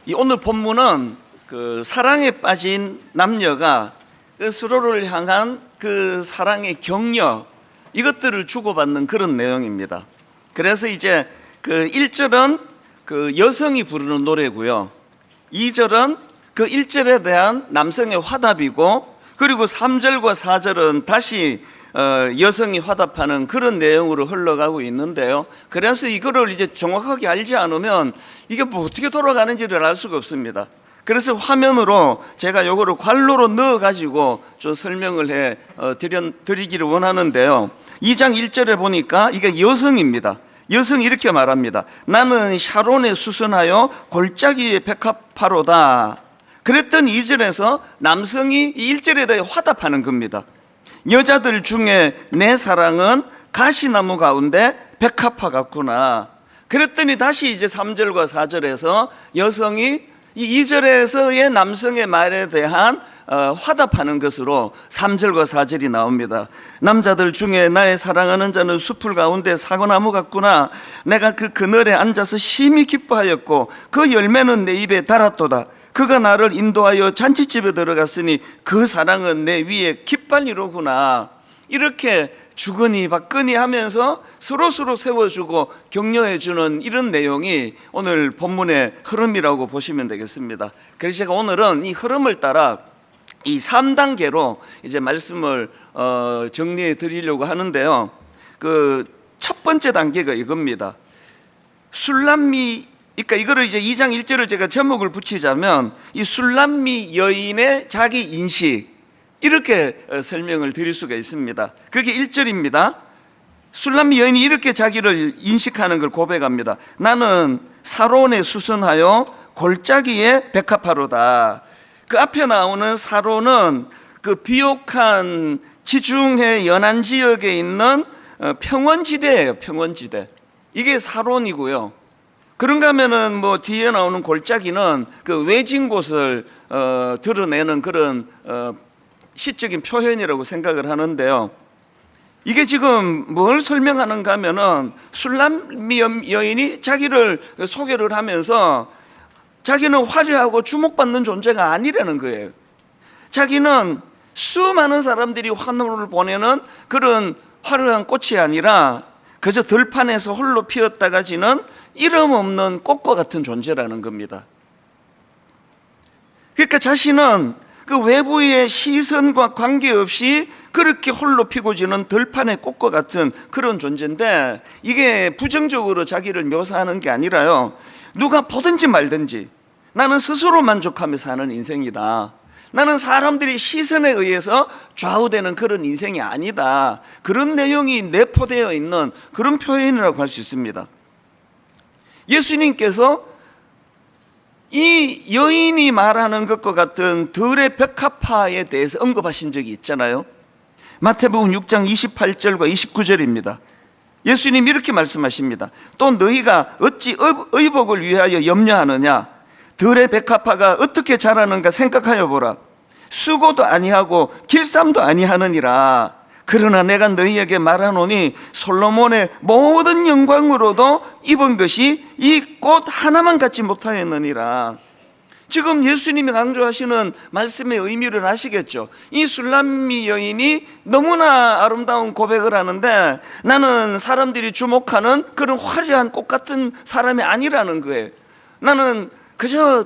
이 오늘 본문은 그 사랑에 빠진 남녀가 그 서로를 향한 그 사랑의 격려, 이것들을 주고받는 그런 내용입니다. 그래서 이제 그 1절은 그 여성이 부르는 노래고요, 2절은 그 1절에 대한 남성의 화답이고, 그리고 3절과 4절은 다시 여성이 화답하는 그런 내용으로 흘러가고 있는데요. 그래서 이거를 이제 정확하게 알지 않으면 이게 뭐 어떻게 돌아가는지를 알 수가 없습니다. 그래서 화면으로 제가 요거를 관로로 넣어 가지고 좀 설명을 해 드리기를 원하는데요. 2장 1절에 보니까 이게 여성입니다. 여성이 이렇게 말합니다. 나는 샤론에 수선하여 골짜기에 백합화로다. 그랬더니 2절에서 남성이 1절에 대해 화답하는 겁니다. 여자들 중에 내 사랑은 가시나무 가운데 백합화 같구나. 그랬더니 다시 이제 3절과 4절에서 여성이 이 2절에서의 남성의 말에 대한 화답하는 것으로 3절과 4절이 나옵니다. 남자들 중에 나의 사랑하는 자는 숲을 가운데 사과나무 같구나. 내가 그 그늘에 앉아서 심히 기뻐하였고 그 열매는 내 입에 달았도다. 그가 나를 인도하여 잔치집에 들어갔으니 그 사랑은 내 위에 깃발이로구나. 이렇게 주거니 받거니 하면서 서로 세워주고 격려해주는 이런 내용이 오늘 본문의 흐름이라고 보시면 되겠습니다. 그래서 제가 오늘은 이 흐름을 따라 이 3단계로 이제 말씀을 정리해 드리려고 하는데요. 그 첫 번째 단계가 이겁니다. 술람미, 그러니까 이거를 이제 2장 1절을 제가 제목을 붙이자면 이 술람미 여인의 자기 인식, 이렇게 설명을 드릴 수가 있습니다. 그게 1절입니다. 술람미 여인이 이렇게 자기를 인식하는 걸 고백합니다. 나는 사론에 수선하여 골짜기에 백합화로다. 그 앞에 나오는 사론은 그 비옥한 지중해 연안 지역에 있는 평원지대예요. 평원지대. 이게 사론이고요. 그런가 하면은 뭐 뒤에 나오는 골짜기는 그 외진 곳을 드러내는 그런 시적인 표현이라고 생각을 하는데요. 이게 지금 뭘 설명하는가 하면은 술람미 여인이 자기를 소개를 하면서 자기는 화려하고 주목받는 존재가 아니라는 거예요. 자기는 수많은 사람들이 환호를 보내는 그런 화려한 꽃이 아니라 그저 들판에서 홀로 피었다가 지는 이름 없는 꽃과 같은 존재라는 겁니다. 그러니까 자신은 그 외부의 시선과 관계없이 그렇게 홀로 피고 지는 들판의 꽃과 같은 그런 존재인데, 이게 부정적으로 자기를 묘사하는 게 아니라요, 누가 보든지 말든지 나는 스스로 만족하며 사는 인생이다. 나는 사람들이 시선에 의해서 좌우되는 그런 인생이 아니다. 그런 내용이 내포되어 있는 그런 표현이라고 할 수 있습니다. 예수님께서 이 여인이 말하는 것과 같은 들의 백합화에 대해서 언급하신 적이 있잖아요. 마태복음 6장 28절과 29절입니다. 예수님이 이렇게 말씀하십니다. 또 너희가 어찌 의복을 위하여 염려하느냐? 들의 백합화가 어떻게 자라는가 생각하여 보라. 수고도 아니하고 길쌈도 아니하느니라. 그러나 내가 너희에게 말하노니 솔로몬의 모든 영광으로도 입은 것이 이 꽃 하나만 갖지 못하였느니라. 지금 예수님이 강조하시는 말씀의 의미를 아시겠죠? 이 술람미 여인이 너무나 아름다운 고백을 하는데 나는 사람들이 주목하는 그런 화려한 꽃 같은 사람이 아니라는 거예요. 나는 그저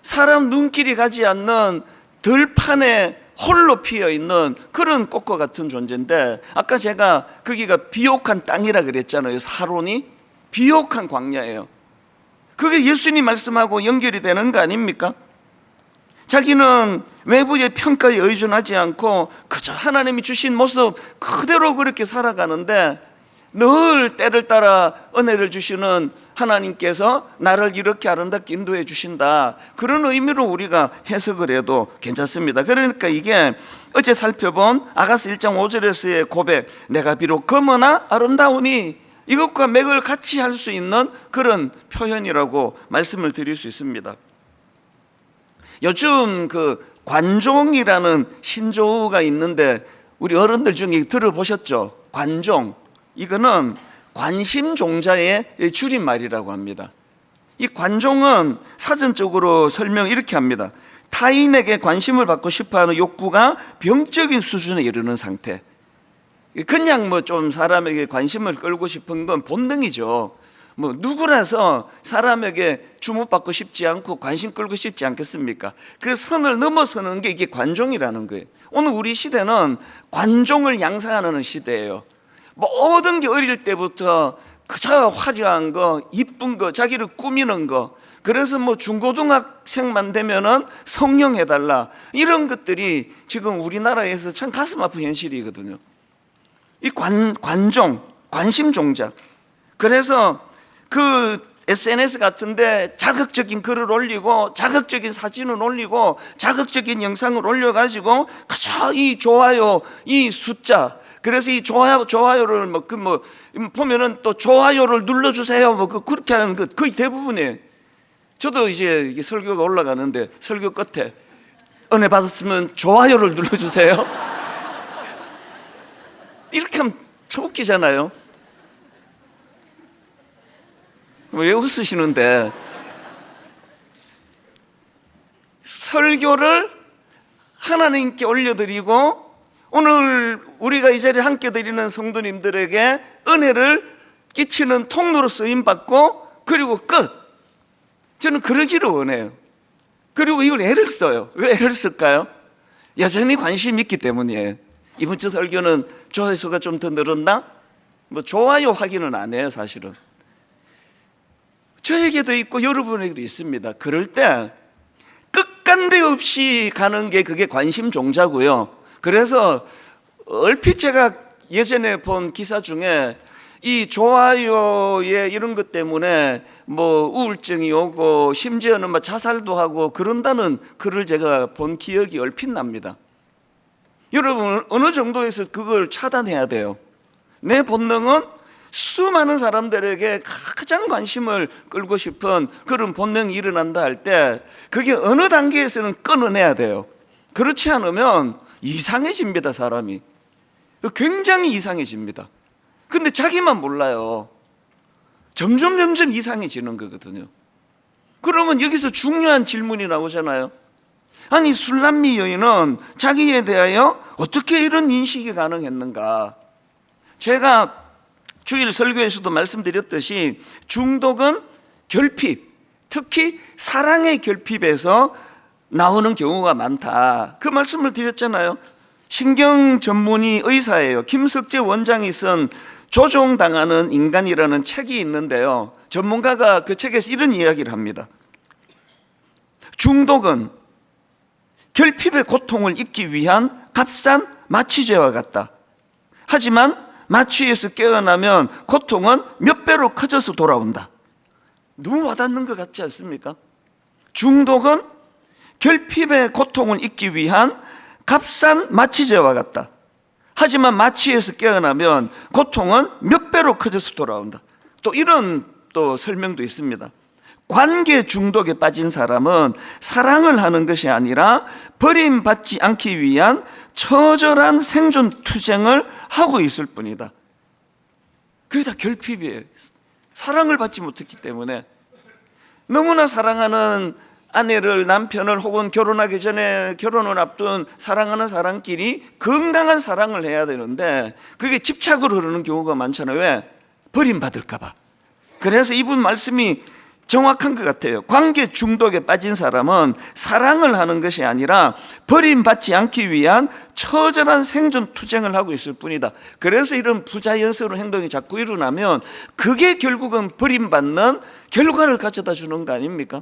사람 눈길이 가지 않는 들판에 홀로 피어있는 그런 꽃과 같은 존재인데, 아까 제가 거기가 비옥한 땅이라 그랬잖아요. 사론이 비옥한 광야예요. 그게 예수님 말씀하고 연결이 되는 거 아닙니까? 자기는 외부의 평가에 의존하지 않고 그저 하나님이 주신 모습 그대로 그렇게 살아가는데, 늘 때를 따라 은혜를 주시는 하나님께서 나를 이렇게 아름답게 인도해 주신다. 그런 의미로 우리가 해석을 해도 괜찮습니다. 그러니까 이게 어제 살펴본 아가서 1장 5절에서의 고백, 내가 비록 검으나 아름다우니, 이것과 맥을 같이 할 수 있는 그런 표현이라고 말씀을 드릴 수 있습니다. 요즘 그 관종이라는 신조어가 있는데 우리 어른들 중에 들어보셨죠? 관종. 이거는 관심종자의 줄임말이라고 합니다. 이 관종은 사전적으로 설명 이렇게 합니다. 타인에게 관심을 받고 싶어하는 욕구가 병적인 수준에 이르는 상태. 그냥 뭐 좀 사람에게 관심을 끌고 싶은 건 본능이죠. 뭐 누구라서 사람에게 주목받고 싶지 않고 관심 끌고 싶지 않겠습니까? 그 선을 넘어서는 게 이게 관종이라는 거예요. 오늘 우리 시대는 관종을 양산하는 시대예요. 모든 게 어릴 때부터 그저 화려한 거, 이쁜 거, 자기를 꾸미는 거. 그래서 뭐 중고등학생만 되면은 성령 해달라, 이런 것들이 지금 우리나라에서 참 가슴 아픈 현실이거든요. 이 관종, 관심 종자. 그래서 그 SNS 같은데 자극적인 글을 올리고 자극적인 사진을 올리고 자극적인 영상을 올려가지고 그저 이 좋아요, 이 숫자. 그래서 이 좋아요를 보면은 또 좋아요를 눌러주세요. 그렇게 하는 것 거의 대부분이에요. 저도 이제 이게 설교가 올라가는데 설교 끝에 은혜 받았으면 좋아요를 눌러주세요. 이렇게 하면 참 웃기잖아요. 왜 웃으시는데? 설교를 하나님께 올려드리고 오늘 우리가 이 자리에 함께 드리는 성도님들에게 은혜를 끼치는 통로로 쓰임받고 그리고 끝. 저는 그러기를 원해요. 그리고 이걸 애를 써요. 왜 애를 쓸까요? 여전히 관심이 있기 때문이에요. 이번 주 설교는 조회수가 좀 더 늘었나? 뭐 좋아요 확인은 안 해요, 사실은. 저에게도 있고 여러분에게도 있습니다. 그럴 때 끝간데 없이 가는 게 그게 관심 종자고요. 그래서 얼핏 제가 예전에 본 기사 중에 이 좋아요의 이런 것 때문에 뭐 우울증이 오고 심지어는 뭐 자살도 하고 그런다는 글을 제가 본 기억이 얼핏 납니다. 여러분, 어느 정도에서 그걸 차단해야 돼요. 내 본능은 수많은 사람들에게 가장 관심을 끌고 싶은 그런 본능이 일어난다 할 때 그게 어느 단계에서는 끊어내야 돼요. 그렇지 않으면 이상해집니다, 사람이. 굉장히 이상해집니다. 근데 자기만 몰라요. 점점 이상해지는 거거든요. 그러면 여기서 중요한 질문이 나오잖아요. 아니, 술람미 여인은 자기에 대하여 어떻게 이런 인식이 가능했는가? 제가 주일 설교에서도 말씀드렸듯이 중독은 결핍, 특히 사랑의 결핍에서 나오는 경우가 많다. 그 말씀을 드렸잖아요. 신경 전문의 의사예요. 김석재 원장이 쓴 조종당하는 인간이라는 책이 있는데요. 전문가가 그 책에서 이런 이야기를 합니다. 중독은 결핍의 고통을 잊기 위한 값싼 마취제와 같다. 하지만 마취에서 깨어나면 고통은 몇 배로 커져서 돌아온다. 너무 와닿는 것 같지 않습니까? 중독은 결핍의 고통을 잊기 위한 값싼 마취제와 같다. 하지만 마취에서 깨어나면 고통은 몇 배로 커져서 돌아온다. 또 이런 또 설명도 있습니다. 관계 중독에 빠진 사람은 사랑을 하는 것이 아니라 버림받지 않기 위한 처절한 생존 투쟁을 하고 있을 뿐이다. 그게 다 결핍이에요. 사랑을 받지 못했기 때문에. 너무나 사랑하는 아내를, 남편을 혹은 결혼하기 전에 결혼을 앞둔 사랑하는 사람끼리 건강한 사랑을 해야 되는데 그게 집착으로 흐르는 경우가 많잖아요. 왜? 버림받을까 봐. 그래서 이분 말씀이 정확한 것 같아요. 관계 중독에 빠진 사람은 사랑을 하는 것이 아니라 버림받지 않기 위한 처절한 생존 투쟁을 하고 있을 뿐이다. 그래서 이런 부자연스러운 행동이 자꾸 일어나면 그게 결국은 버림받는 결과를 가져다 주는 거 아닙니까?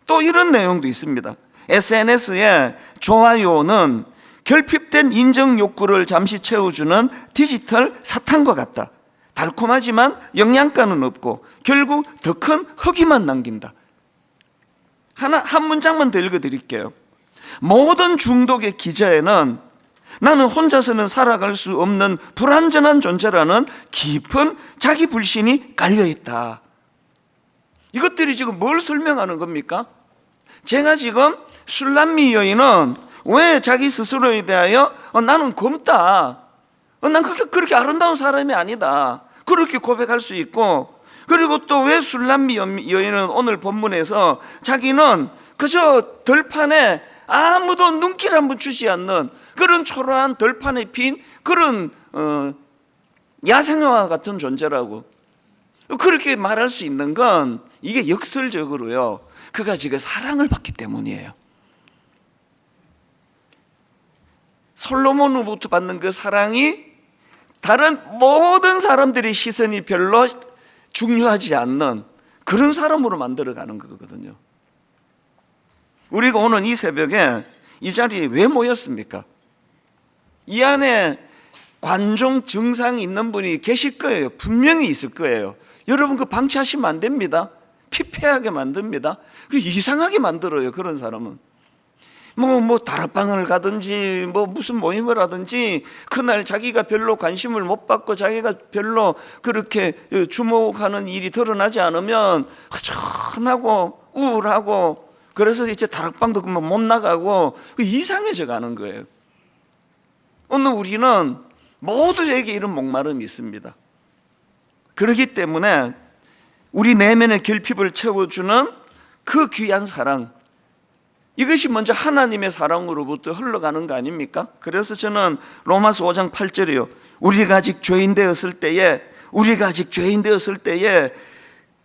또 이런 내용도 있습니다. SNS에 좋아요는 결핍된 인정 욕구를 잠시 채워주는 디지털 사탕과 같다. 달콤하지만 영양가는 없고 결국 더 큰 허기만 남긴다. 한 문장만 더 읽어드릴게요. 모든 중독의 기저에는 나는 혼자서는 살아갈 수 없는 불완전한 존재라는 깊은 자기 불신이 깔려있다. 이것들이 지금 뭘 설명하는 겁니까? 제가 지금 술람미 여인은 왜 자기 스스로에 대하여 나는 검다, 난 그렇게 아름다운 사람이 아니다, 그렇게 고백할 수 있고, 그리고 또 왜 술람미 여인은 오늘 본문에서 자기는 그저 들판에 아무도 눈길 한번 주지 않는 그런 초라한 들판에 핀 그런 야생화 같은 존재라고 그렇게 말할 수 있는 건 이게 역설적으로요, 그가 지금 사랑을 받기 때문이에요. 솔로몬으로부터 받는 그 사랑이 다른 모든 사람들의 시선이 별로 중요하지 않는 그런 사람으로 만들어가는 거거든요. 우리가 오늘 이 새벽에 이 자리에 왜 모였습니까? 이 안에 관종 증상이 있는 분이 계실 거예요. 분명히 있을 거예요. 여러분 그 방치하시면 안 됩니다. 피폐하게 만듭니다. 이상하게 만들어요. 그런 사람은 다락방을 가든지 무슨 모임을 하든지 그날 자기가 별로 관심을 못 받고 자기가 별로 그렇게 주목하는 일이 드러나지 않으면 허전하고 우울하고, 그래서 이제 다락방도 못 나가고 이상해져 가는 거예요. 오늘 우리는 모두에게 이런 목마름이 있습니다. 그렇기 때문에 우리 내면의 결핍을 채워주는 그 귀한 사랑, 이것이 먼저 하나님의 사랑으로부터 흘러가는 거 아닙니까? 그래서 저는 로마서 5장 8절이요, 우리가 아직 죄인 되었을 때에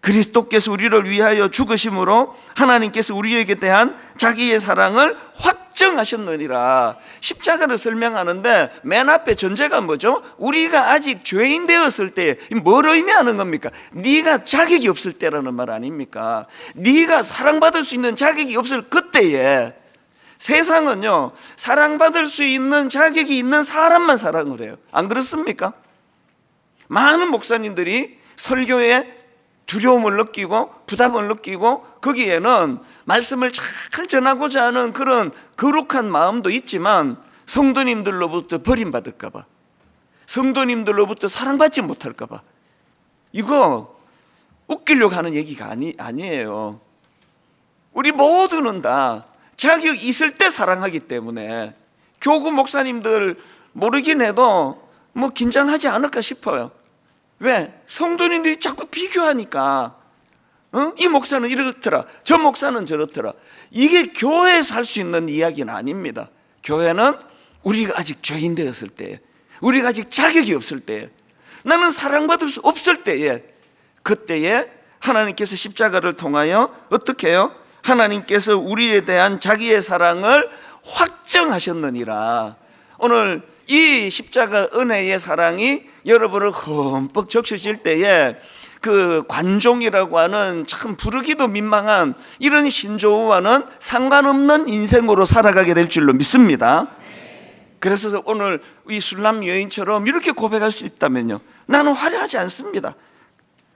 그리스도께서 우리를 위하여 죽으심으로 하나님께서 우리에게 대한 자기의 사랑을 확정하셨느니라. 십자가를 설명하는데 맨 앞에 전제가 뭐죠? 우리가 아직 죄인 되었을 때. 뭘 의미하는 겁니까? 네가 자격이 없을 때라는 말 아닙니까? 네가 사랑받을 수 있는 자격이 없을 그때에. 세상은요, 사랑받을 수 있는 자격이 있는 사람만 사랑을 해요. 안 그렇습니까? 많은 목사님들이 설교에 두려움을 느끼고 부담을 느끼고 거기에는 말씀을 잘 전하고자 하는 그런 거룩한 마음도 있지만 성도님들로부터 버림받을까 봐, 성도님들로부터 사랑받지 못할까 봐, 이거 웃기려고 하는 얘기가 아니에요. 우리 모두는 다 자격 있을 때 사랑하기 때문에 교구 목사님들 모르긴 해도 긴장하지 않을까 싶어요. 왜? 성도님들이 자꾸 비교하니까. 이 목사는 이렇더라, 저 목사는 저렇더라. 이게 교회에서 할 수 있는 이야기는 아닙니다. 교회는 우리가 아직 죄인 되었을 때, 우리가 아직 자격이 없을 때, 나는 사랑받을 수 없을 때에, 그때에 하나님께서 십자가를 통하여 어떻게 해요? 하나님께서 우리에 대한 자기의 사랑을 확정하셨느니라. 오늘 이 십자가 은혜의 사랑이 여러분을 흠뻑 적셔질 때에 그 관종이라고 하는 참 부르기도 민망한 이런 신조어와는 상관없는 인생으로 살아가게 될 줄로 믿습니다. 그래서 오늘 이 술람 여인처럼 이렇게 고백할 수 있다면요, 나는 화려하지 않습니다.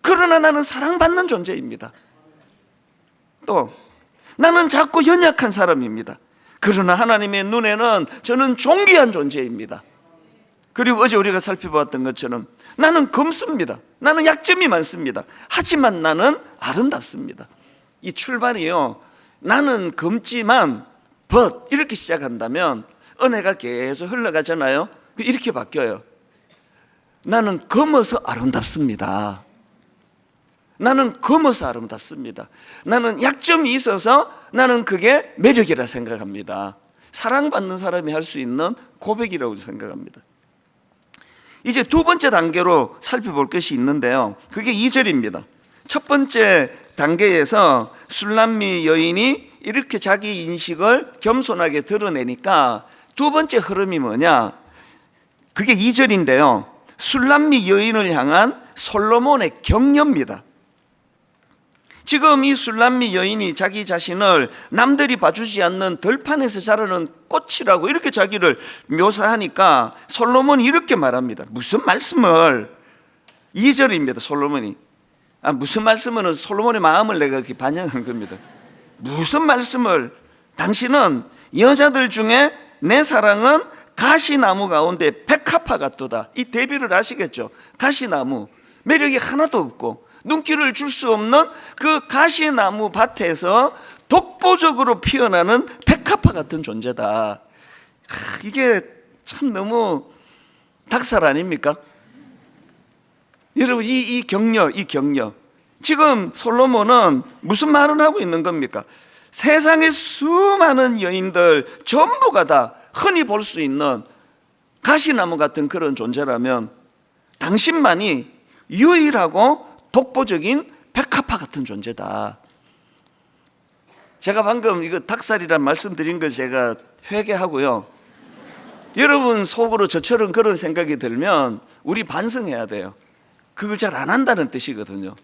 그러나 나는 사랑받는 존재입니다. 또 나는 작고 연약한 사람입니다. 그러나 하나님의 눈에는 저는 존귀한 존재입니다. 그리고 어제 우리가 살펴보았던 것처럼 나는 검습니다. 나는 약점이 많습니다. 하지만 나는 아름답습니다. 이 출발이요, 나는 검지만 but 이렇게 시작한다면 은혜가 계속 흘러가잖아요. 이렇게 바뀌어요. 나는 검어서 아름답습니다. 나는 검어서 아름답습니다. 나는 약점이 있어서 나는 그게 매력이라 생각합니다. 사랑받는 사람이 할 수 있는 고백이라고 생각합니다. 이제 두 번째 단계로 살펴볼 것이 있는데요, 그게 2절입니다. 첫 번째 단계에서 술람미 여인이 이렇게 자기 인식을 겸손하게 드러내니까 두 번째 흐름이 뭐냐, 그게 2절인데요 술람미 여인을 향한 솔로몬의 격려입니다. 지금 이 술람미 여인이 자기 자신을 남들이 봐주지 않는 들판에서 자라는 꽃이라고 이렇게 자기를 묘사하니까 솔로몬이 이렇게 말합니다. 무슨 말씀을, 2절입니다. 솔로몬이 무슨 말씀을, 솔로몬의 마음을 내가 이렇게 반영한 겁니다. 무슨 말씀을, 당신은 여자들 중에 내 사랑은 가시나무 가운데 백합화 같도다. 이 대비를 아시겠죠? 가시나무, 매력이 하나도 없고 눈길을 줄 수 없는 그 가시나무 밭에서 독보적으로 피어나는 백합화 같은 존재다. 이게 참 너무 닭살 아닙니까? 여러분 이 격려 지금 솔로몬은 무슨 말을 하고 있는 겁니까? 세상의 수많은 여인들 전부가 다 흔히 볼 수 있는 가시나무 같은 그런 존재라면 당신만이 유일하고 독보적인 백합화 같은 존재다. 제가 방금 이거 닭살이란 말씀드린 걸 제가 회개하고요. 여러분 속으로 저처럼 그런 생각이 들면 우리 반성해야 돼요. 그걸 잘 안 한다는 뜻이거든요.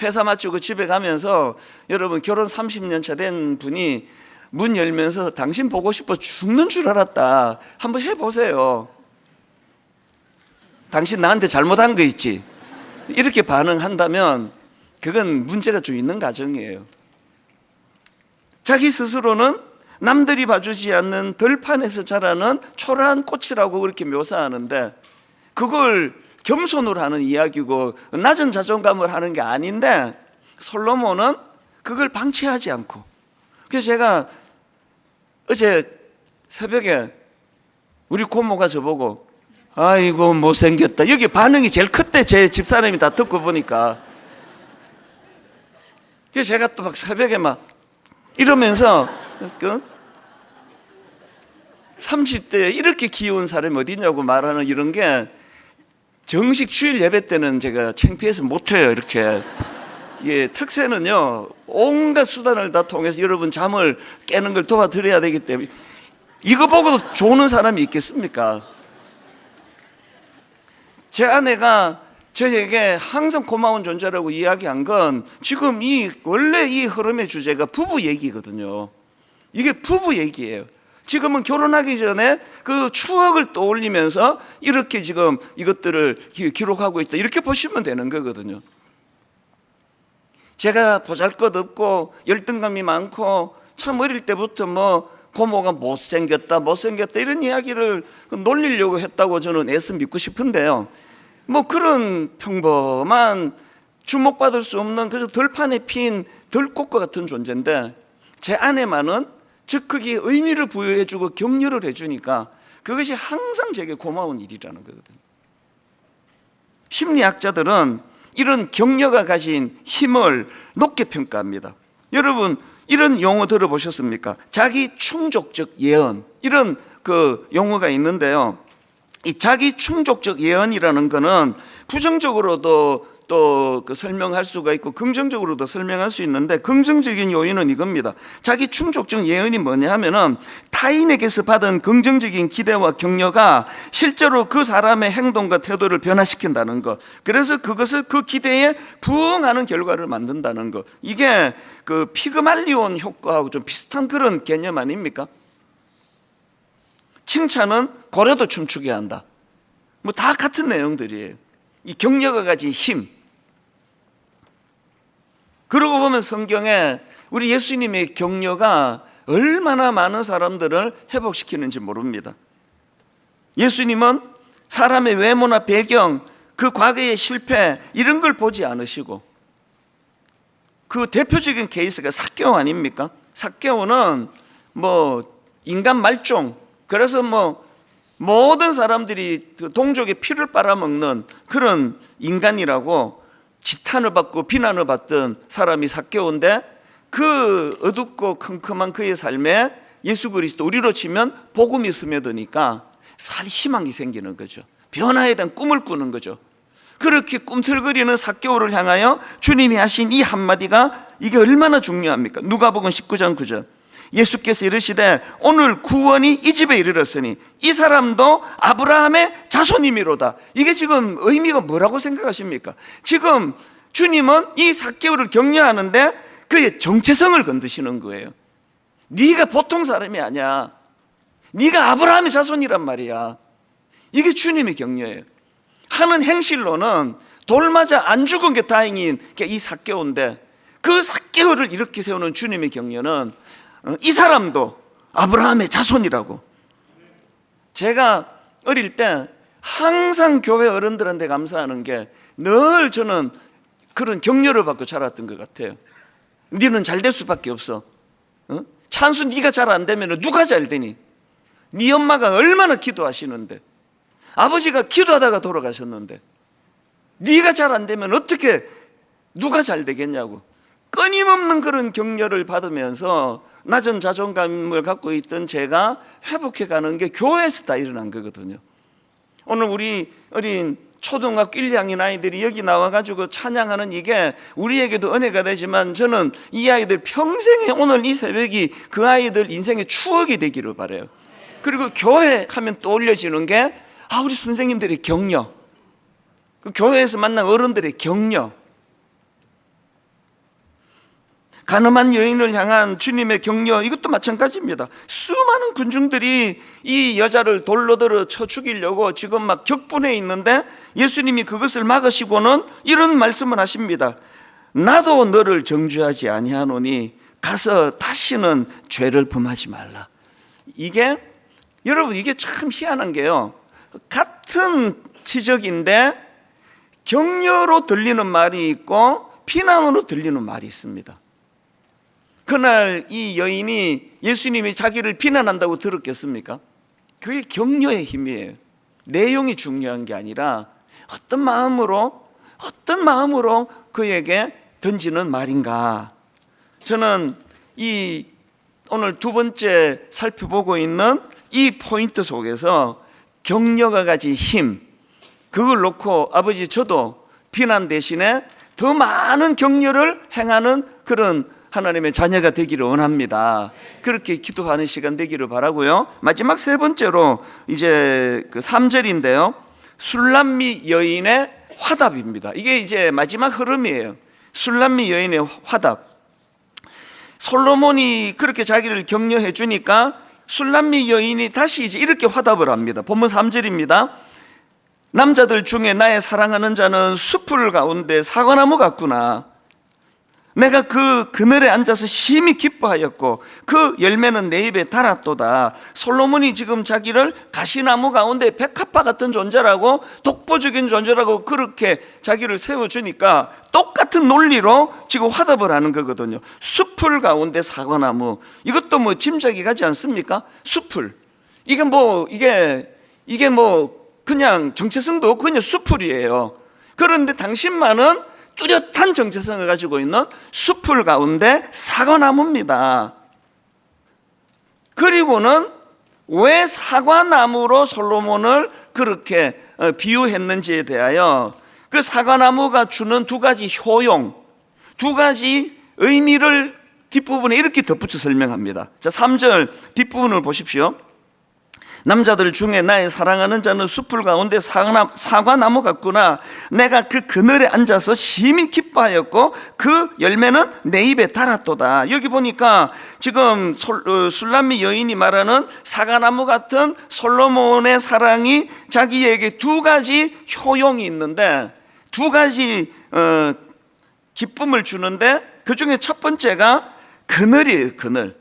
회사 마치고 집에 가면서 여러분 결혼 30년 차 된 분이 문 열면서 당신 보고 싶어 죽는 줄 알았다. 한번 해보세요. 당신 나한테 잘못한 거 있지? 이렇게 반응한다면 그건 문제가 좀 있는 가정이에요. 자기 스스로는 남들이 봐주지 않는 들판에서 자라는 초라한 꽃이라고 그렇게 묘사하는데 그걸 겸손으로 하는 이야기고 낮은 자존감을 하는 게 아닌데 솔로몬은 그걸 방치하지 않고, 그래서 제가 어제 새벽에 우리 고모가 저보고 아이고 못생겼다, 여기 반응이 제일 컸대. 제 집사람이 다 듣고 보니까. 그래서 제가 또 막 새벽에 막 이러면서 30대에 이렇게 귀여운 사람이 어디 있냐고 말하는 이런 게 정식 주일 예배 때는 제가 창피해서 못해요. 이렇게. 예, 특세는요 온갖 수단을 다 통해서 여러분 잠을 깨는 걸 도와드려야 되기 때문에 이거 보고도 조는 사람이 있겠습니까? 제 아내가 저에게 항상 고마운 존재라고 이야기한 건 지금 원래 이 흐름의 주제가 부부 얘기거든요. 이게 부부 얘기예요. 지금은 결혼하기 전에 그 추억을 떠올리면서 이렇게 지금 이것들을 기록하고 있다, 이렇게 보시면 되는 거거든요. 제가 보잘것없고 열등감이 많고 참 어릴 때부터 뭐 고모가 못생겼다 이런 이야기를 놀리려고 했다고 저는 애써 믿고 싶은데요. 뭐 그런 평범한 주목받을 수 없는 그저 들판에 핀 들꽃과 같은 존재인데 제 아내만은 적극이 의미를 부여해주고 격려를 해주니까 그것이 항상 제게 고마운 일이라는 거거든요. 심리학자들은 이런 격려가 가진 힘을 높게 평가합니다. 여러분 이런 용어 들어보셨습니까? 자기 충족적 예언, 이런 그 용어가 있는데요. 이 자기 충족적 예언이라는 거는 부정적으로도 또 그 설명할 수가 있고 긍정적으로도 설명할 수 있는데, 긍정적인 요인은 이겁니다. 자기 충족적 예언이 뭐냐 하면은 타인에게서 받은 긍정적인 기대와 격려가 실제로 그 사람의 행동과 태도를 변화시킨다는 것, 그래서 그것을 그 기대에 부응하는 결과를 만든다는 것, 이게 그 피그말리온 효과하고 좀 비슷한 그런 개념 아닙니까? 칭찬은 고래도 춤추게 한다. 뭐 다 같은 내용들이에요. 이 격려가 가진 힘. 그러고 보면 성경에 우리 예수님의 격려가 얼마나 많은 사람들을 회복시키는지 모릅니다. 예수님은 사람의 외모나 배경, 그 과거의 실패 이런 걸 보지 않으시고, 그 대표적인 케이스가 삭개오 아닙니까? 삭개오는 뭐 인간 말종, 그래서 뭐 모든 사람들이 동족의 피를 빨아먹는 그런 인간이라고 지탄을 받고 비난을 받던 사람이 삭개오인데, 그 어둡고 컴컴한 그의 삶에 예수 그리스도, 우리로 치면 복음이 스며드니까 살 희망이 생기는 거죠. 변화에 대한 꿈을 꾸는 거죠. 그렇게 꿈틀거리는 삭개오를 향하여 주님이 하신 이 한마디가 이게 얼마나 중요합니까? 누가복음 19장 9절. 예수께서 이르시되 오늘 구원이 이 집에 이르렀으니 이 사람도 아브라함의 자손이미로다. 이게 지금 의미가 뭐라고 생각하십니까? 지금 주님은 이 삭개오를 격려하는데 그의 정체성을 건드시는 거예요. 네가 보통 사람이 아니야. 네가 아브라함의 자손이란 말이야. 이게 주님의 격려예요. 하는 행실로는 돌 맞아 안 죽은 게 다행인 게 이 삭개오인데, 그 삭개오를 이렇게 세우는 주님의 격려는 이 사람도 아브라함의 자손이라고. 제가 어릴 때 항상 교회 어른들한테 감사하는 게 늘 저는 그런 격려를 받고 자랐던 것 같아요. 너는 잘 될 수밖에 없어. 찬수 네가 잘 안 되면 누가 잘 되니? 네 엄마가 얼마나 기도하시는데, 아버지가 기도하다가 돌아가셨는데, 네가 잘 안 되면 어떻게 누가 잘 되겠냐고 끊임없는 그런 격려를 받으면서 낮은 자존감을 갖고 있던 제가 회복해가는 게 교회에서 다 일어난 거거든요. 오늘 우리 어린 초등학교 1, 2학년 아이들이 여기 나와가지고 찬양하는 이게 우리에게도 은혜가 되지만 저는 이 아이들 평생에 오늘 이 새벽이 그 아이들 인생의 추억이 되기를 바라요. 그리고 교회 하면 떠올려지는 게 우리 선생님들의 격려, 그 교회에서 만난 어른들의 격려, 가늠한 여인을 향한 주님의 격려, 이것도 마찬가지입니다. 수많은 군중들이 이 여자를 돌로 들어 쳐 죽이려고 지금 막 격분해 있는데 예수님이 그것을 막으시고는 이런 말씀을 하십니다. 나도 너를 정죄하지 아니하노니 가서 다시는 죄를 범하지 말라. 이게 여러분, 이게 참 희한한 게요, 같은 지적인데 격려로 들리는 말이 있고 비난으로 들리는 말이 있습니다. 그날 이 여인이 예수님이 자기를 비난한다고 들었겠습니까? 그게 격려의 힘이에요. 내용이 중요한 게 아니라 어떤 마음으로 그에게 던지는 말인가. 저는 이 오늘 두 번째 살펴보고 있는 이 포인트 속에서 격려가 가진 힘, 그걸 놓고 아버지 저도 비난 대신에 더 많은 격려를 행하는 그런 하나님의 자녀가 되기를 원합니다. 그렇게 기도하는 시간 되기를 바라고요. 마지막 세 번째로 이제 그 3절인데요. 술람미 여인의 화답입니다. 이게 이제 마지막 흐름이에요. 술람미 여인의 화답. 솔로몬이 그렇게 자기를 격려해 주니까 술람미 여인이 다시 이제 이렇게 화답을 합니다. 본문 3절입니다. 남자들 중에 나의 사랑하는 자는 숲풀 가운데 사과나무 같구나. 내가 그 그늘에 앉아서 심히 기뻐하였고 그 열매는 내 입에 달았도다. 솔로몬이 지금 자기를 가시나무 가운데 백합화 같은 존재라고, 독보적인 존재라고 그렇게 자기를 세워주니까 똑같은 논리로 지금 화답을 하는 거거든요. 숲풀 가운데 사과나무, 이것도 뭐 짐작이 가지 않습니까? 숲풀, 이게 뭐 그냥 정체성도 없고 그냥 숲풀이에요. 그런데 당신만은 뚜렷한 정체성을 가지고 있는 숲풀 가운데 사과나무입니다. 그리고는 왜 사과나무로 솔로몬을 그렇게 비유했는지에 대하여 그 사과나무가 주는 두 가지 효용, 두 가지 의미를 뒷부분에 이렇게 덧붙여 설명합니다. 자, 3절 뒷부분을 보십시오. 남자들 중에 나의 사랑하는 자는 숲풀 가운데 사과나무 같구나. 내가 그 그늘에 앉아서 심히 기뻐하였고 그 열매는 내 입에 달았도다. 여기 보니까 지금 술람미 여인이 말하는 사과나무 같은 솔로몬의 사랑이 자기에게 두 가지 효용이 있는데, 두 가지 기쁨을 주는데 그 중에 첫 번째가 그늘이에요. 그늘.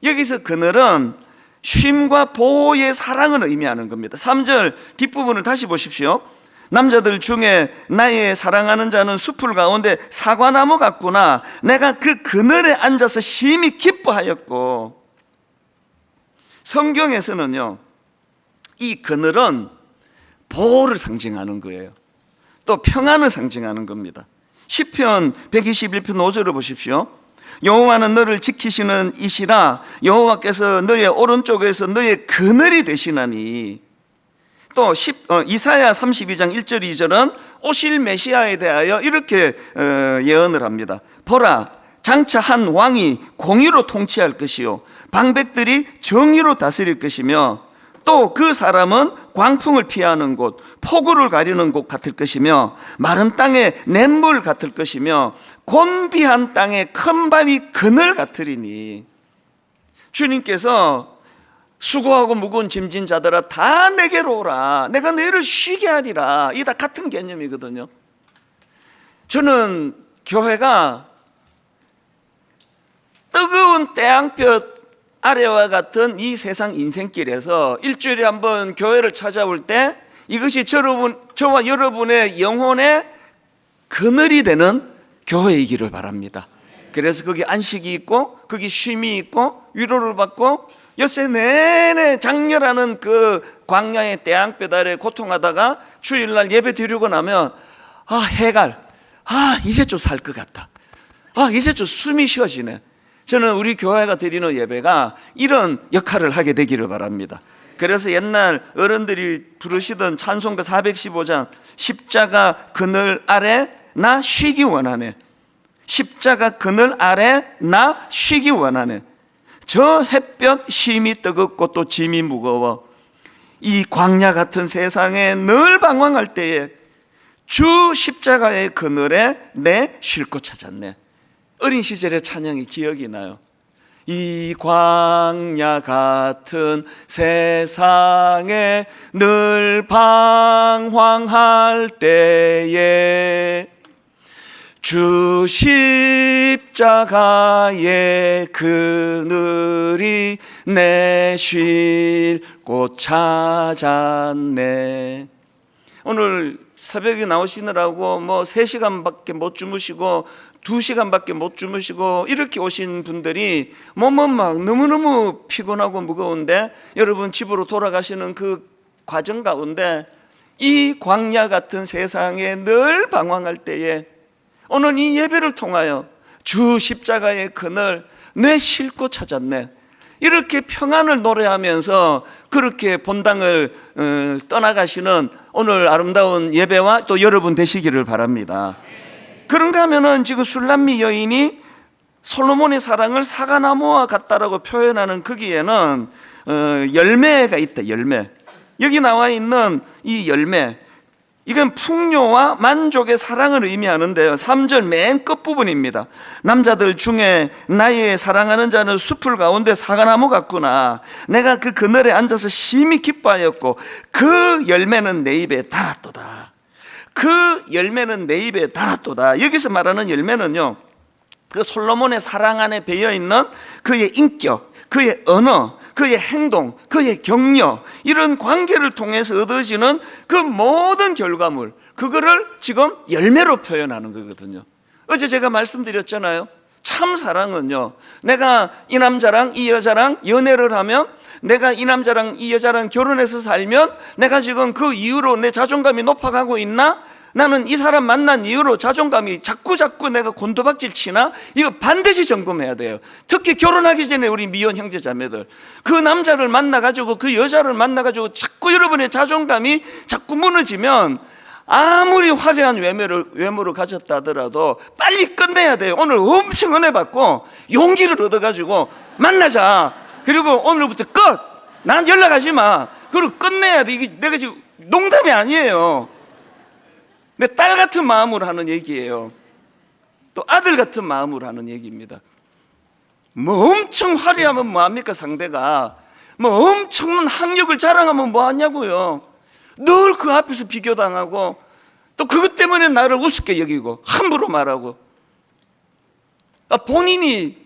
여기서 그늘은 쉼과 보호의 사랑을 의미하는 겁니다. 3절 뒷부분을 다시 보십시오. 남자들 중에 나의 사랑하는 자는 숲풀 가운데 사과나무 같구나. 내가 그 그늘에 앉아서 심히 기뻐하였고. 성경에서는요, 이 그늘은 보호를 상징하는 거예요. 또 평안을 상징하는 겁니다. 시편 121편 5절을 보십시오. 여호와는 너를 지키시는 이시라. 여호와께서 너의 오른쪽에서 너의 그늘이 되시나니. 또 이사야 32장 1절 2절은 오실 메시아에 대하여 이렇게 예언을 합니다. 보라, 장차 한 왕이 공의로 통치할 것이요 방백들이 정의로 다스릴 것이며 또 그 사람은 광풍을 피하는 곳, 폭우를 가리는 곳 같을 것이며 마른 땅에 냇물 같을 것이며 곤비한 땅에 큰 바위 그늘 같으리니. 주님께서 수고하고 무거운 짐진 자들아 다 내게로 오라. 내가 너희를 쉬게 하리라. 이게 다 같은 개념이거든요. 저는 교회가 뜨거운 태양볕 아래와 같은 이 세상 인생길에서 일주일에 한 번 교회를 찾아올 때 이것이 저와 여러분의 영혼의 그늘이 되는 교회이기를 바랍니다. 그래서 거기 안식이 있고 거기 쉼이 있고 위로를 받고 엿새 내내 장렬하는 그 광야의 태양볕 아래 고통하다가 주일날 예배 드리고 나면 해갈, 이제 좀 살 것 같다. 이제 좀 숨이 쉬어지네. 저는 우리 교회가 드리는 예배가 이런 역할을 하게 되기를 바랍니다. 그래서 옛날 어른들이 부르시던 찬송가 415장, 십자가 그늘 아래 나 쉬기 원하네. 십자가 그늘 아래 나 쉬기 원하네. 저 햇볕 심이 뜨겁고 또 짐이 무거워 이 광야 같은 세상에 늘 방황할 때에 주 십자가의 그늘에 내 쉴 곳 찾았네. 어린 시절의 찬양이 기억이 나요. 이 광야 같은 세상에 늘 방황할 때에 주 십자가의 그늘이 내 쉴 곳 찾았네. 오늘 새벽에 나오시느라고 3시간밖에 못 주무시고 2시간밖에 못 주무시고 이렇게 오신 분들이 몸은 막 너무너무 피곤하고 무거운데 여러분 집으로 돌아가시는 그 과정 가운데 이 광야 같은 세상에 늘 방황할 때에 오늘 이 예배를 통하여 주 십자가의 그늘 내 쉴 곳 찾았네. 이렇게 평안을 노래하면서 그렇게 본당을 떠나가시는 오늘 아름다운 예배와 또 여러분 되시기를 바랍니다. 그런가 하면은 지금 술람미 여인이 솔로몬의 사랑을 사과나무와 같다라고 표현하는 거기에는 열매가 있다. 열매. 여기 나와 있는 이 열매, 이건 풍요와 만족의 사랑을 의미하는데요. 3절 맨 끝부분입니다. 남자들 중에 나의 사랑하는 자는 숲을 가운데 사과나무 같구나. 내가 그 그늘에 앉아서 심히 기뻐하였고 그 열매는 내 입에 달았도다. 그 열매는 내 입에 달았도다. 여기서 말하는 열매는요, 그 솔로몬의 사랑 안에 배어있는 그의 인격, 그의 언어, 그의 행동, 그의 격려, 이런 관계를 통해서 얻어지는 그 모든 결과물, 그거를 지금 열매로 표현하는 거거든요. 어제 제가 말씀드렸잖아요. 참 사랑은요, 내가 이 남자랑 이 여자랑 연애를 하면, 내가 이 남자랑 이 여자랑 결혼해서 살면 내가 지금 그 이후로 내 자존감이 높아가고 있나? 나는 이 사람 만난 이후로 자존감이 자꾸 내가 곤두박질 치나? 이거 반드시 점검해야 돼요. 특히 결혼하기 전에 우리 미혼 형제자매들, 그 남자를 만나가지고 그 여자를 만나가지고 자꾸 여러분의 자존감이 자꾸 무너지면 아무리 화려한 외모를 가졌다 하더라도 빨리 끝내야 돼요. 오늘 엄청 은혜 받고 용기를 얻어가지고 만나자. 그리고 오늘부터 끝! 난 연락하지 마. 그리고 끝내야 돼. 이게 내가 지금 농담이 아니에요. 내 딸 같은 마음으로 하는 얘기예요. 또 아들 같은 마음으로 하는 얘기입니다. 엄청 화려하면 뭐합니까? 상대가 엄청난 학력을 자랑하면 뭐하냐고요. 늘 그 앞에서 비교당하고 또 그것 때문에 나를 우습게 여기고 함부로 말하고, 본인이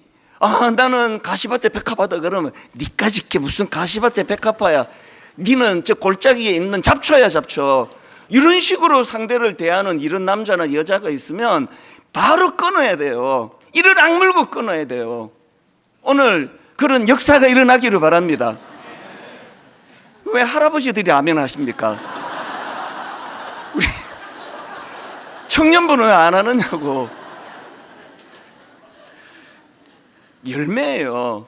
나는 가시밭에 백합하다 그러면 니까짓 게 무슨 가시밭에 백합화야. 니는 저 골짜기에 있는 잡초야 잡초. 이런 식으로 상대를 대하는 이런 남자나 여자가 있으면 바로 끊어야 돼요. 이를 악물고 끊어야 돼요. 오늘 그런 역사가 일어나기를 바랍니다. 왜 할아버지들이 아멘 하십니까? 우리 청년부는 왜 안 하느냐고. 열매예요.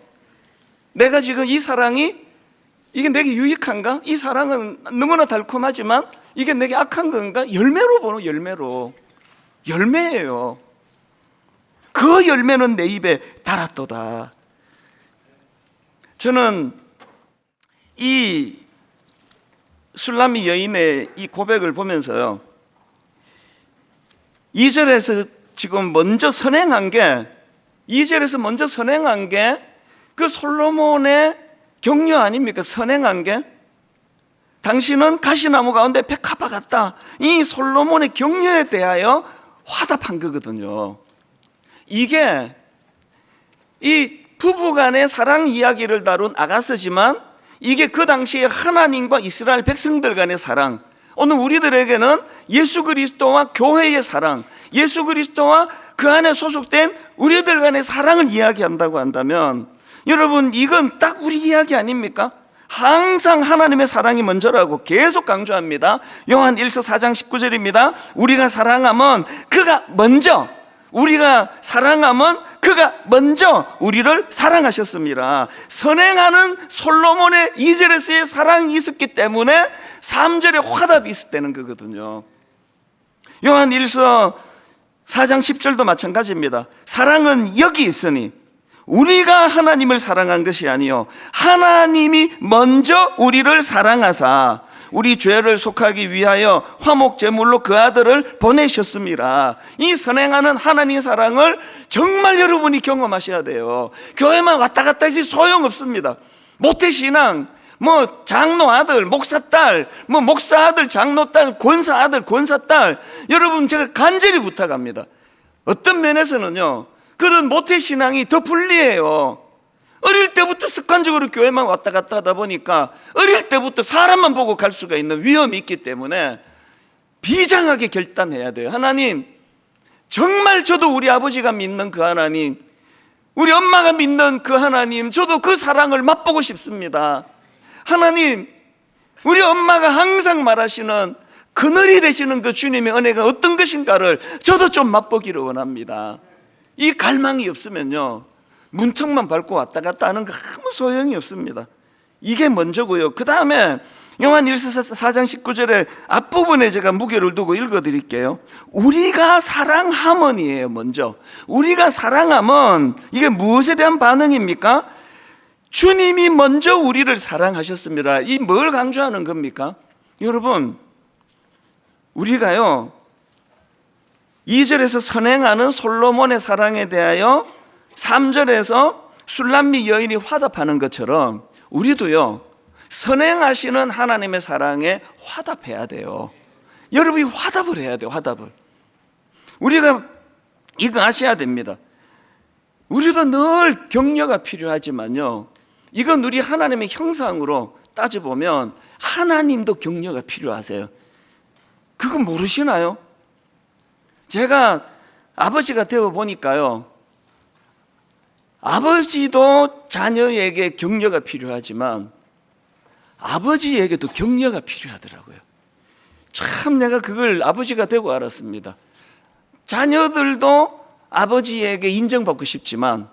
내가 지금 이 사랑이 이게 내게 유익한가? 이 사랑은 너무나 달콤하지만 이게 내게 악한 건가? 열매로 보는, 열매예요. 그 열매는 내 입에 달았도다. 저는 이 술람미 여인의 이 고백을 보면서요, 2절에서 지금 먼저 선행한 게, 2절에서 먼저 선행한 게 그 솔로몬의 격려 아닙니까? 선행한 게, 당신은 가시나무 가운데 백합화 같다. 이 솔로몬의 격려에 대하여 화답한 거거든요. 이게 이 부부간의 사랑 이야기를 다룬 아가서지만 이게 그 당시에 하나님과 이스라엘 백성들 간의 사랑, 오늘 우리들에게는 예수 그리스도와 교회의 사랑, 예수 그리스도와 그 안에 소속된 우리들 간의 사랑을 이야기한다고 한다면, 여러분 이건 딱 우리 이야기 아닙니까? 항상 하나님의 사랑이 먼저라고 계속 강조합니다. 요한 1서 4장 19절입니다. 우리가 사랑하면 그가 먼저 우리를 사랑하셨습니다. 선행하는 솔로몬의 2절에서의 사랑이 있었기 때문에 3절에 화답이 있었다는 거거든요. 요한 1서 4장 10절도 마찬가지입니다. 사랑은 여기 있으니 우리가 하나님을 사랑한 것이 아니요 하나님이 먼저 우리를 사랑하사 우리 죄를 속하기 위하여 화목제물로 그 아들을 보내셨습니다. 이 선행하는 하나님의 사랑을 정말 여러분이 경험하셔야 돼요. 교회만 왔다 갔다 해서 소용없습니다. 모태신앙, 장로 아들, 목사 딸, 목사 아들, 장로 딸, 권사 아들, 권사 딸, 여러분 제가 간절히 부탁합니다. 어떤 면에서는요 그런 모태신앙이 더 불리해요. 어릴 때부터 습관적으로 교회만 왔다 갔다 하다 보니까 어릴 때부터 사람만 보고 갈 수가 있는 위험이 있기 때문에 비장하게 결단해야 돼요. 하나님, 정말 저도 우리 아버지가 믿는 그 하나님, 우리 엄마가 믿는 그 하나님, 저도 그 사랑을 맛보고 싶습니다. 하나님, 우리 엄마가 항상 말하시는 그늘이 되시는 그 주님의 은혜가 어떤 것인가를 저도 좀 맛보기를 원합니다. 이 갈망이 없으면요 문턱만 밟고 왔다 갔다 하는 거 아무 소용이 없습니다. 이게 먼저고요. 그 다음에 요한 1서 4장 19절의 앞부분에 제가 무게를 두고 읽어드릴게요. 우리가 사랑함은이에요. 먼저 우리가 사랑함은 이게 무엇에 대한 반응입니까? 주님이 먼저 우리를 사랑하셨습니다. 이 뭘 강조하는 겁니까? 여러분, 우리가요 2절에서 선행하는 솔로몬의 사랑에 대하여 3절에서 술람미 여인이 화답하는 것처럼 우리도요 선행하시는 하나님의 사랑에 화답해야 돼요. 여러분이 화답을 해야 돼요. 화답을. 우리가 이거 아셔야 됩니다. 우리도 늘 격려가 필요하지만요 이건 우리 하나님의 형상으로 따져보면 하나님도 격려가 필요하세요. 그거 모르시나요? 제가 아버지가 되어 보니까요 아버지도 자녀에게 격려가 필요하지만 아버지에게도 격려가 필요하더라고요. 참 내가 그걸 아버지가 되고 알았습니다. 자녀들도 아버지에게 인정받고 싶지만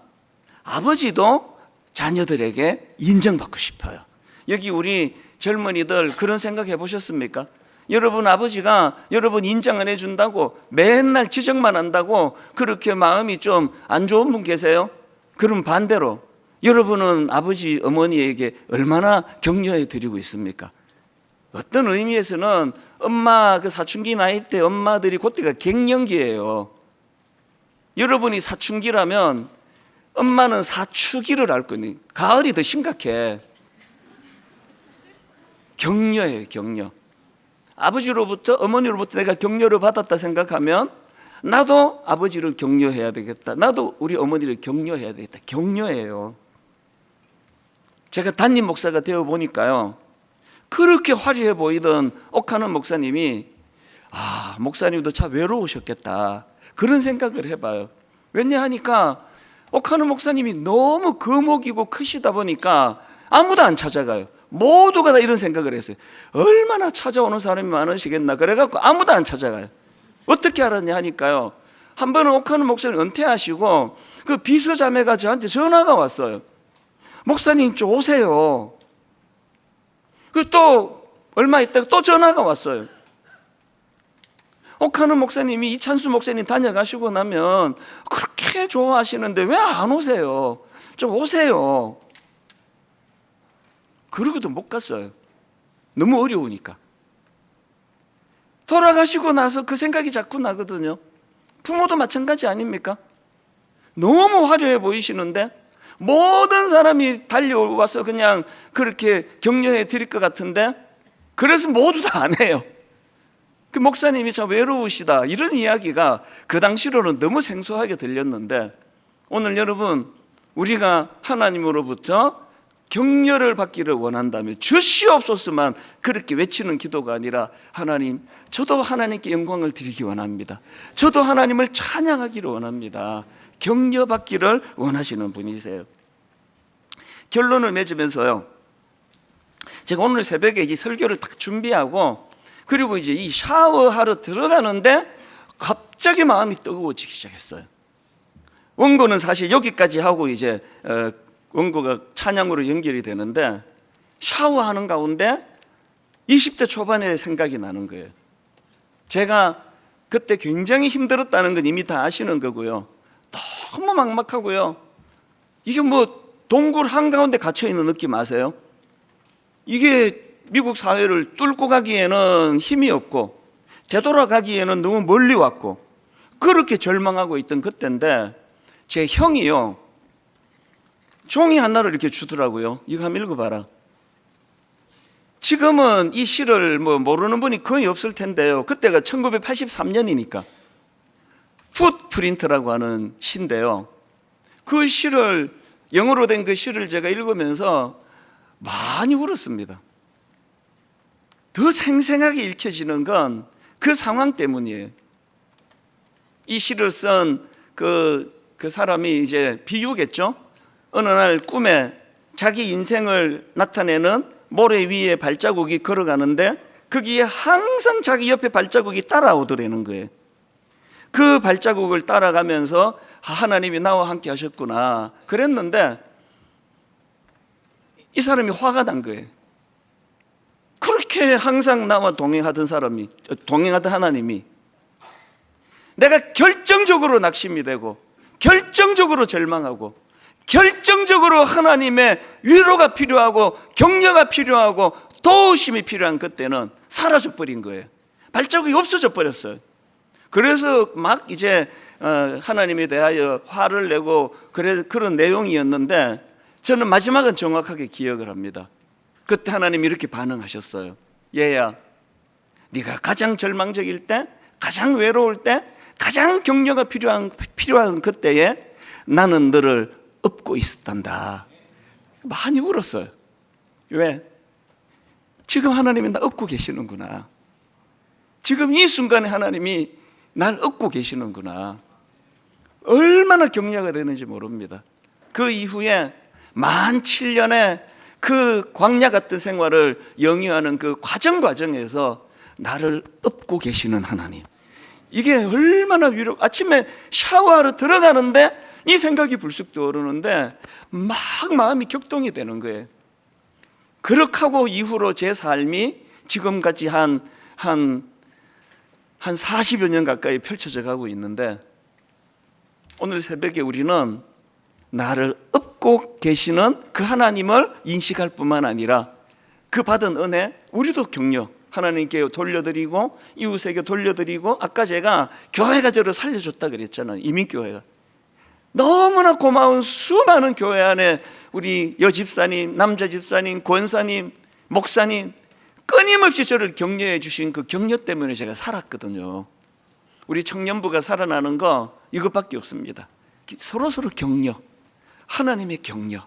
아버지도 자녀들에게 인정받고 싶어요. 여기 우리 젊은이들 그런 생각 해보셨습니까? 여러분 아버지가 여러분 인정 안 해준다고 맨날 지적만 한다고 그렇게 마음이 좀 안 좋은 분 계세요? 그럼 반대로 여러분은 아버지 어머니에게 얼마나 격려해 드리고 있습니까? 어떤 의미에서는 엄마 그 사춘기 나이 때 엄마들이 그때가 갱년기예요. 여러분이 사춘기라면 엄마는 사추기를 할 거니 가을이 더 심각해. 격려예요. 격려. 아버지로부터 어머니로부터 내가 격려를 받았다 생각하면 나도 아버지를 격려해야 되겠다. 나도 우리 어머니를 격려해야 되겠다. 격려예요. 제가 담임 목사가 되어 보니까요 그렇게 화려해 보이던 옥하는 목사님이 목사님도 참 외로우셨겠다 그런 생각을 해봐요. 왜냐하니까 옥하는 목사님이 너무 거목이고 크시다 보니까 아무도 안 찾아가요. 모두가 다 이런 생각을 했어요. 얼마나 찾아오는 사람이 많으시겠나 그래갖고 아무도 안 찾아가요. 어떻게 알았냐 하니까요 한 번은 옥하는 목사님 은퇴하시고 그 비서자매가 저한테 전화가 왔어요. 목사님 좀 오세요. 그 또 얼마 있다가 또 전화가 왔어요. 옥하는 목사님이 이찬수 목사님 다녀가시고 나면 그렇게 좋아하시는데 왜 안 오세요? 좀 오세요. 그러고도 못 갔어요. 너무 어려우니까. 돌아가시고 나서 그 생각이 자꾸 나거든요. 부모도 마찬가지 아닙니까? 너무 화려해 보이시는데 모든 사람이 달려와서 그냥 그렇게 격려해 드릴 것 같은데 그래서 모두 다 안 해요. 그 목사님이 참 외로우시다 이런 이야기가 그 당시로는 너무 생소하게 들렸는데 오늘 여러분 우리가 하나님으로부터 격려를 받기를 원한다면 주시옵소서만 그렇게 외치는 기도가 아니라 하나님 저도 하나님께 영광을 드리기 원합니다. 저도 하나님을 찬양하기를 원합니다. 격려받기를 원하시는 분이세요. 결론을 맺으면서요 제가 오늘 새벽에 이제 설교를 딱 준비하고 그리고 이제 이 샤워하러 들어가는데 갑자기 마음이 뜨거워지기 시작했어요. 원고는 사실 여기까지 하고 이제 원고가 찬양으로 연결이 되는데 샤워하는 가운데 20대 초반에 생각이 나는 거예요. 제가 그때 굉장히 힘들었다는 건 이미 다 아시는 거고요. 너무 막막하고요. 이게 뭐 동굴 한가운데 갇혀있는 느낌 아세요? 이게 미국 사회를 뚫고 가기에는 힘이 없고 되돌아가기에는 너무 멀리 왔고 그렇게 절망하고 있던 그때인데 제 형이요 종이 하나를 이렇게 주더라고요. 이거 한번 읽어봐라. 지금은 이 시를 뭐 모르는 분이 거의 없을 텐데요. 그때가 1983년이니까 풋프린트라고 하는 시인데요. 그 시를 영어로 된 그 시를 제가 읽으면서 많이 울었습니다. 더 생생하게 읽혀지는 건 그 상황 때문이에요. 이 시를 쓴 그 사람이 이제 비유겠죠. 어느 날 꿈에 자기 인생을 나타내는 모래 위에 발자국이 걸어가는데 거기에 항상 자기 옆에 발자국이 따라오더라는 거예요. 그 발자국을 따라가면서 하나님이 나와 함께 하셨구나 그랬는데 이 사람이 화가 난 거예요. 그렇게 항상 나와 동행하던 하나님이 내가 결정적으로 낙심이 되고 결정적으로 절망하고 결정적으로 하나님의 위로가 필요하고 격려가 필요하고 도우심이 필요한 그때는 사라져버린 거예요. 발자국이 없어져 버렸어요. 그래서 막 이제 하나님에 대하여 화를 내고 그런 내용이었는데 저는 마지막은 정확하게 기억을 합니다. 그때 하나님이 이렇게 반응하셨어요. 얘야, 네가 가장 절망적일 때, 가장 외로울 때, 가장 격려가 필요한 그때에 나는 너를 업고 있었단다. 많이 울었어요. 왜? 지금 하나님이 나 업고 계시는구나. 지금 이 순간에 하나님이 날 업고 계시는구나. 얼마나 격려가 되는지 모릅니다. 그 이후에 17년의 그 광야 같은 생활을 영위하는 그 과정에서 나를 업고 계시는 하나님. 이게 얼마나 위로. 아침에 샤워하러 들어가는데 이 생각이 불쑥 떠오르는데 막 마음이 격동이 되는 거예요. 그렇게 하고 이후로 제 삶이 지금까지 한 40여 년 가까이 펼쳐져 가고 있는데 오늘 새벽에 우리는 나를 업고 계시는 그 하나님을 인식할 뿐만 아니라 그 받은 은혜 우리도 격려 하나님께 돌려드리고 이웃에게 돌려드리고 아까 제가 교회가 저를 살려줬다 그랬잖아요. 이민교회가 너무나 고마운 수많은 교회 안에 우리 여집사님, 남자집사님, 권사님, 목사님 끊임없이 저를 격려해 주신 그 격려 때문에 제가 살았거든요. 우리 청년부가 살아나는 거 이것밖에 없습니다. 서로 격려, 하나님의 격려.